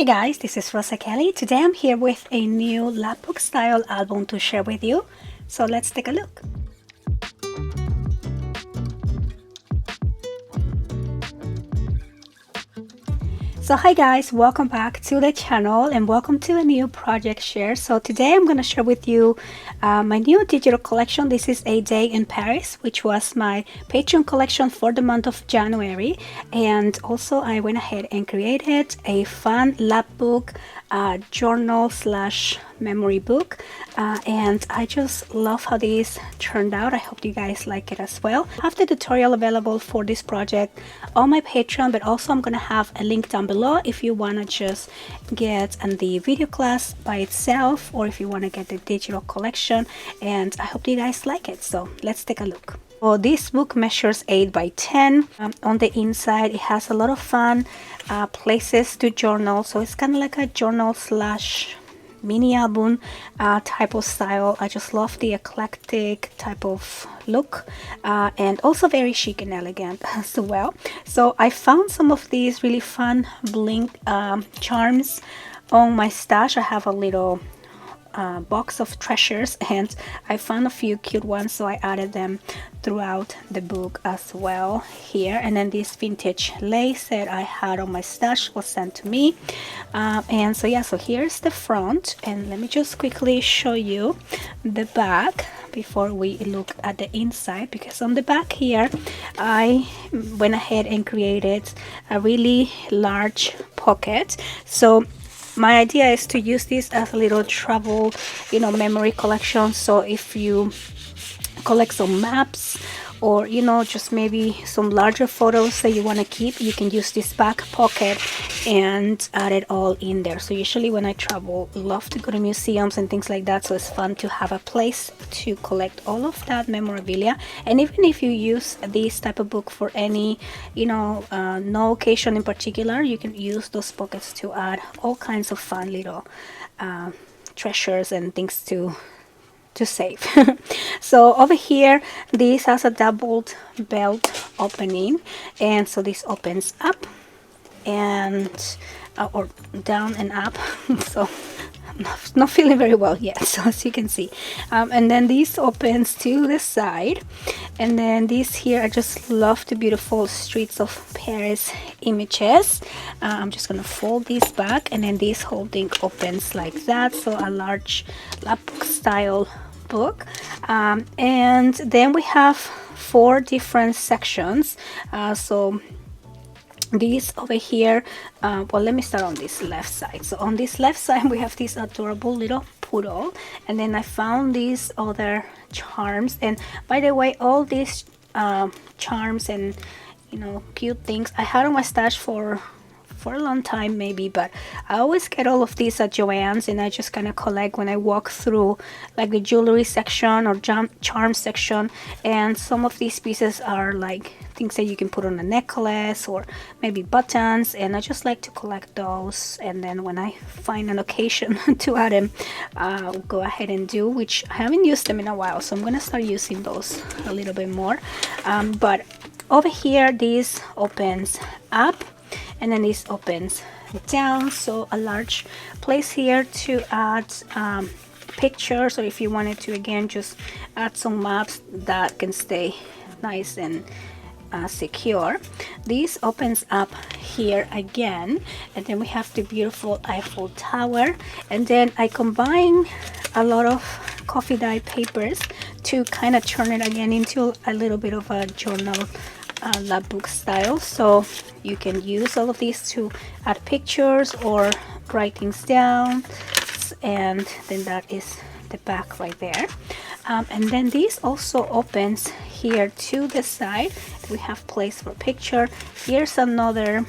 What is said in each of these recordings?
Hey guys, this is Rosa Kelly. Today I'm here with a new Lapbook style album to share with you. So let's take a look. So hi guys, welcome back to the channel and welcome to a new project share. So today I'm going to share with you my new digital collection. This is A Day in Paris, which was my Patreon collection for the month of January. And also I went ahead and created a fun Lapbook journal slash memory book, and I just love how these turned out. I hope you guys like it as well. I have the tutorial available for this project on my Patreon, but also I'm gonna have a link down below if you want to just get the video class by itself, or if you want to get the digital collection. And I hope you guys like it, so let's take a look. So this book measures 8 by 10. On the inside it has a lot of fun places to journal, so it's kind of like a journal slash mini album type of style. I just love the eclectic type of look, and also very chic and elegant as well. So I found some of these really fun bling charms on my stash. I have a little box of treasures and I found a few cute ones, so I added them throughout the book as well here. And then this vintage lace that I had on my stash was sent to me, and so yeah, so here's the front, and let me just quickly show you the back before we look at the inside, because on the back here I went ahead and created a really large pocket. So my idea is to use this as a little travel, memory collection. So if you collect some maps, or just maybe some larger photos that you want to keep, you can use this back pocket and add it all in there. So usually when I travel, I love to go to museums and things like that, so it's fun to have a place to collect all of that memorabilia. And even if you use this type of book for any no occasion in particular, you can use those pockets to add all kinds of fun little treasures and things to save. So over here this has a doubled belt opening, and so this opens up and or down and up. So I'm not feeling very well yet, so as you can see, and then this opens to the side, and then this here, I just love the beautiful streets of Paris images. I'm just gonna fold this back, and then this whole thing opens like that, so a large Lapbook style book. And then we have 4 different sections. So these over here, well, let me start on this left side. So on this left side we have this adorable little poodle, and then I found these other charms. And by the way, all these charms and cute things I had on my stash for a long time maybe, but I always get all of these at Joann's, and I just kind of collect when I walk through like the jewelry section or charm section. And some of these pieces are like things that you can put on a necklace or maybe buttons, and I just like to collect those. And then when I find an occasion to add them, I'll go ahead and do, which I haven't used them in a while, so I'm gonna start using those a little bit more. But over here this opens up, and then this opens down, so a large place here to add pictures, or if you wanted to again just add some maps that can stay nice and secure. This opens up here again, and then we have the beautiful Eiffel Tower. And then I combine a lot of coffee dye papers to kind of turn it again into a little bit of a journal Lapbook style. So you can use all of these to add pictures or write things down, and then that is the back right there. And then this also opens here to the side. We have place for picture. Here's another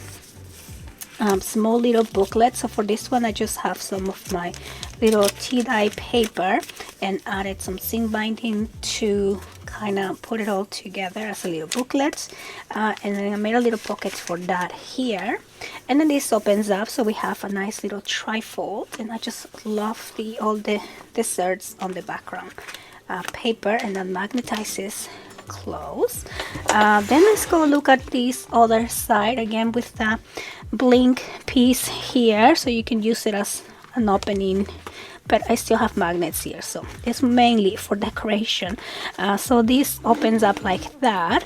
small little booklet. So for this one I just have some of my little tea dye paper and added some zinc binding to kind of put it all together as a little booklet, and then I made a little pocket for that here. And then this opens up, so we have a nice little trifold, and I just love all the desserts on the background paper, and then magnetizes close. Then let's go look at this other side again with the blink piece here, so you can use it as an opening, but I still have magnets here, so it's mainly for decoration. So this opens up like that,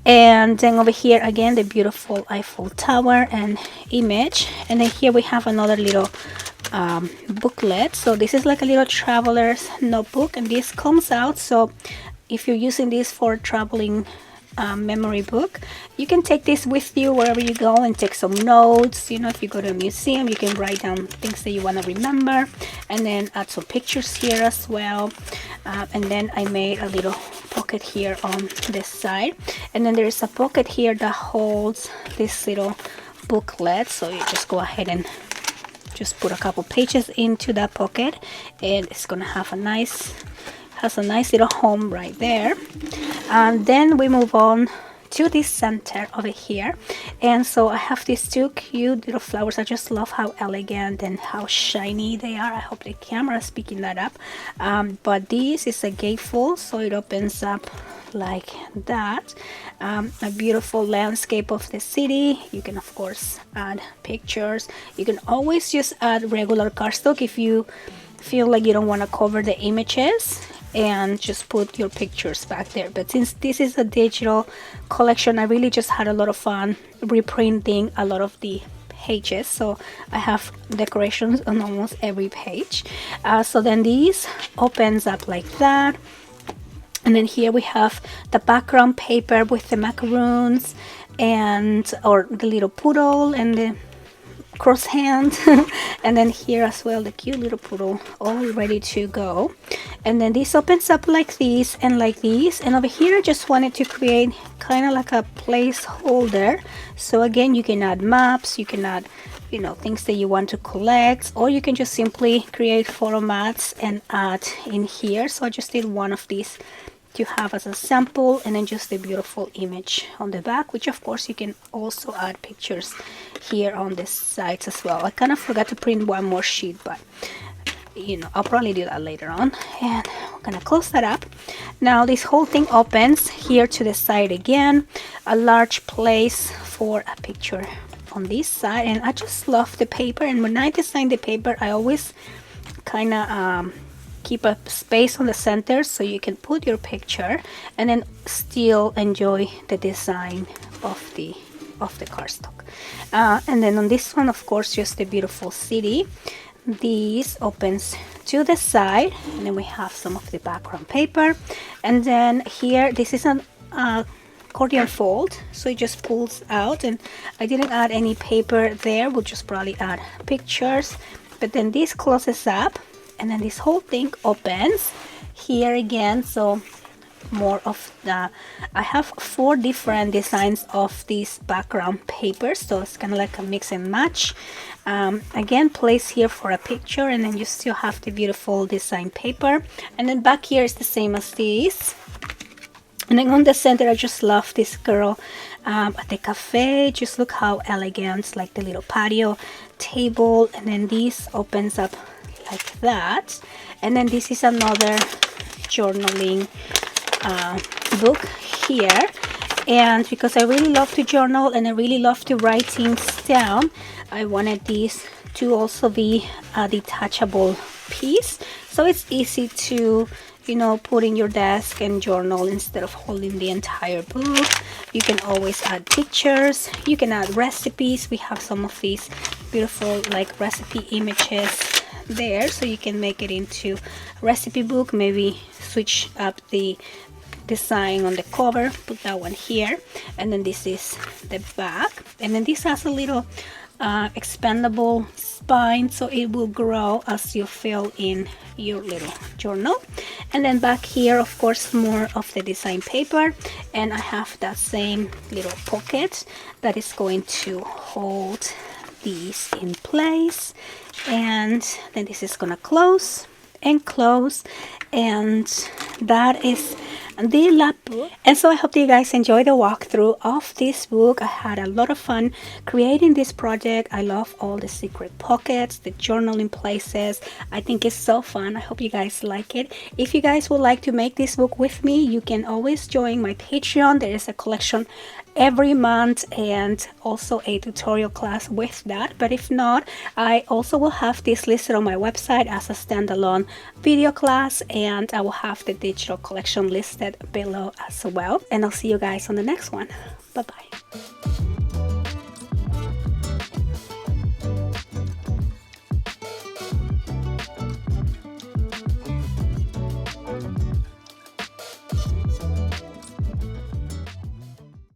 and then over here again the beautiful Eiffel Tower and image, and then here we have another little booklet. So this is like a little traveler's notebook, and this comes out, so if you're using this for traveling memory book, you can take this with you wherever you go and take some notes. You know, if you go to a museum, you can write down things that you want to remember, and then add some pictures here as well. And then I made a little pocket here on this side, and then there's a pocket here that holds this little booklet, so you just go ahead and just put a couple pages into that pocket, and it's gonna have a nice little home right there. And then we move on to this center over here, and so I have these two cute little flowers. I just love how elegant and how shiny they are. I hope the camera is picking that up. But this is a gatefold, so it opens up like that. A beautiful landscape of the city. You can of course add pictures. You can always just add regular cardstock if you feel like you don't want to cover the images, and just put your pictures back there. But since this is a digital collection, I really just had a lot of fun reprinting a lot of the pages, so I have decorations on almost every page. So then these opens up like that, and then here we have the background paper with the macaroons and or the little poodle and the cross hand and then here as well the cute little poodle all ready to go. And then this opens up like this and like this, and over here I just wanted to create kind of like a placeholder. So again, you can add maps, you can add, you know, things that you want to collect, or you can just simply create photo mats and add in here. So I just did one of these to have as a sample, and then just a beautiful image on the back, which of course you can also add pictures here on the sides as well. I kind of forgot to print one more sheet, but you know, I'll probably do that later on. And we're gonna close that up. Now this whole thing opens here to the side again, a large place for a picture on this side. And I just love the paper, and when I design the paper I always kind of keep a space on the center so you can put your picture and then still enjoy the design of the cardstock. And then on this one, of course, just a beautiful city. This opens to the side, and then we have some of the background paper. And then here, this is an accordion fold, so it just pulls out, and I didn't add any paper there. We'll just probably add pictures. But then this closes up, and then this whole thing opens here again. So more of the, I have 4 different designs of these background papers, so it's kind of like a mix and match. Again, place here for a picture, and then you still have the beautiful design paper. And then back here is the same as this. And then on the center, I just love this girl at the cafe. Just look how elegant, like the little patio table. And then this opens up like that. And then this is another journaling book here. And because I really love to journal and I really love to write things down, I wanted this to also be a detachable piece, so it's easy to, you know, put in your desk and journal instead of holding the entire book. You can always add pictures, you can add recipes. We have some of these beautiful like recipe images there, so you can make it into a recipe book. Maybe switch up the design on the cover, put that one here, and then this is the back. And then this has a little expandable spine, so it will grow as you fill in your little journal. And then back here, of course, more of the design paper, and I have that same little pocket that is going to hold these in place. And then this is gonna close and close, and that is the Lapbook. And so I hope that you guys enjoy the walkthrough of this book. I had a lot of fun creating this project. I love all the secret pockets, the journaling places. I think it's so fun. I hope you guys like it. If you guys would like to make this book with me, you can always join my Patreon. There is a collection every month, and also a tutorial class with that. But if not, I also will have this listed on my website as a standalone video class, and I will have the digital collection listed below as well. And I'll see you guys on the next one. Bye bye.